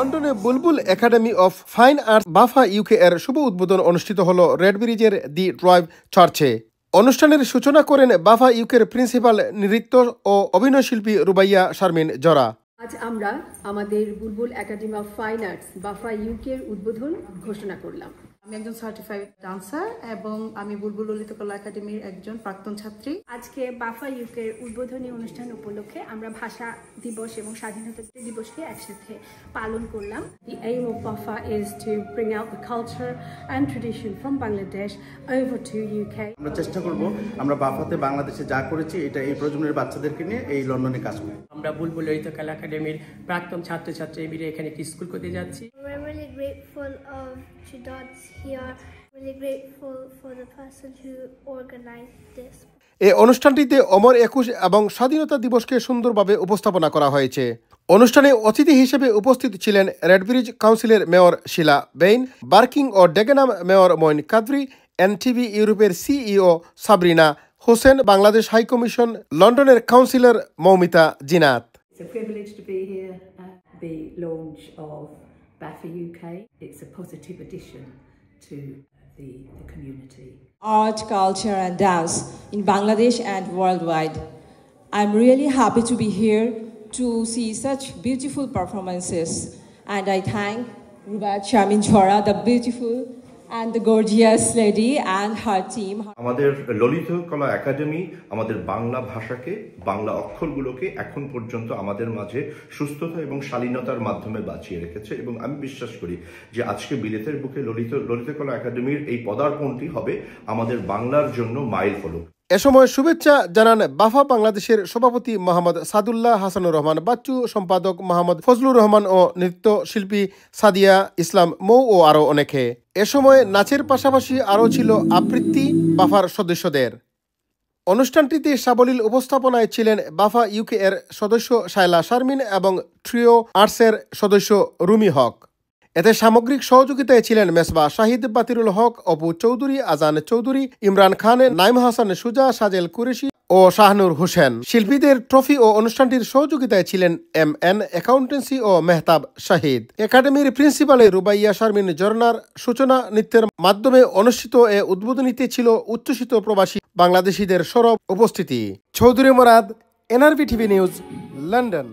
লন্ডনে Bulbul academy of fine arts BAFA UK এর শুভ উদ্বোধন অনুষ্ঠিত হল রেড ব্রিজের দি ড্রাইভ চার্চে। অনুষ্ঠানের সূচনা করেন বাফা ইউকের প্রিন্সিপাল নৃত্য ও অভিনয় শিল্পী রুবাইয়া শারমিন জরা। আজ আমরা আমাদের বুলবুল একাডেমি অফ ফাইন আর্টস বাফা ইউকের উদ্বোধন ঘোষণা করলাম। আমি একজন সার্টিফাইড ডান্সার এবং আমি বুলবুল ললিতকলা একাডেমির একজন প্রাক্তন ছাত্রী। আজকে বাফা ইউকের উদ্বোধনী অনুষ্ঠান উপলক্ষে আমরা ভাষা দিবস এবং স্বাধীনতা দিবসকে একসাথে পালন করলাম। The aim of BAFA is to bring out the culture and tradition from Bangladesh over to UK. আমরা চেষ্টা করব আমরা বাফাতে বাংলাদেশে যা করেছি এটা এই প্রজন্মের বাচ্চাদেরকে নিয়ে এই লন্ডনে কাজ করি। আমরা বুলবুল ললিতকলা একাডেমির প্রাক্তন ছাত্রছাত্রী মিলে এখানে একটি স্কুল করতে যাচ্ছি। We're really grateful of Chidot's here. Really grateful for the person who organized this. এই অনুষ্ঠানটিতে অমর ২১ এবং স্বাধীনতা দিবসকে সুন্দরভাবে উপস্থাপনা করা হয়েছে। অনুষ্ঠানে অতিথি হিসেবে উপস্থিত ছিলেন রেডব্রিজ কাউন্সিলের মেয়র শিলা বেইন, বার্কিং ও Dagenham mayor Moin Qadri, NTV ইউরোপের CEO Sabrina Hossain, Bangladesh high commission লন্ডনের councillor Moumita Zinat. It's a privilege to be here at the launch of BAFA UK. It's a positive addition to the community. Art, culture and dance in Bangladesh and worldwide. I'm really happy to be here to see such beautiful performances, and I thank Rubaiyat Sharmin Jora, the beautiful and the gorgeous lady and her team. আমাদের ললিতকলা academy আমাদের বাংলা ভাষাকে, বাংলা অক্ষরগুলোকে এখন পর্যন্ত আমাদের মাঝে সুস্থতা এবং শালীনতার মাধ্যমে বাঁচিয়ে রেখেছে, এবং আমি বিশ্বাস করি যে আজকে বিলেতের বুকে ললিতকলা একাডেমির এই পদার্পণটি হবে আমাদের বাংলার জন্য মাইল ফলক। এ সময় শুভেচ্ছা জানান বাফা বাংলাদেশের সভাপতি মোহাম্মদ সাদুল্লাহ হাসানুর রহমান বাচ্চু, সম্পাদক মোহাম্মদ ফজলুর রহমান ও নৃত্য শিল্পী সাদিয়া ইসলাম মৌ ও আরও অনেকে। এ সময় নাচের পাশাপাশি আরও ছিল আবৃত্তি বাফার সদস্যদের। অনুষ্ঠানটিতে সাবলীল উপস্থাপনায় ছিলেন বাফা ইউকে এর সদস্য শায়লা শারমিন এবং ট্রিও আর্টসের সদস্য রুমি হক। এতে সামগ্রিক সহযোগিতায় ছিলেন মেসবা শাহিদ, বাতিরুল হক, অপু চৌধুরী, আজান চৌধুরী, ইমরান খান, নাইম হাসান সুজা, সাজেল কুরেশি ও শাহনুর হোসেন। শিল্পীদের ট্রফি ও অনুষ্ঠানটির সহযোগিতায় ছিলেন MN অ্যাকাউন্টেন্সি ও মেহতাব শাহিদ। একাডেমির প্রিন্সিপাল রুবাইয়া শারমিন জরনার সূচনা নৃত্যের মাধ্যমে অনুষ্ঠিত এ উদ্বোধনীতে ছিল উচ্ছ্বসিত প্রবাসী বাংলাদেশিদের সরব উপস্থিতি। Chowdhury Morad, NRB TV news, London.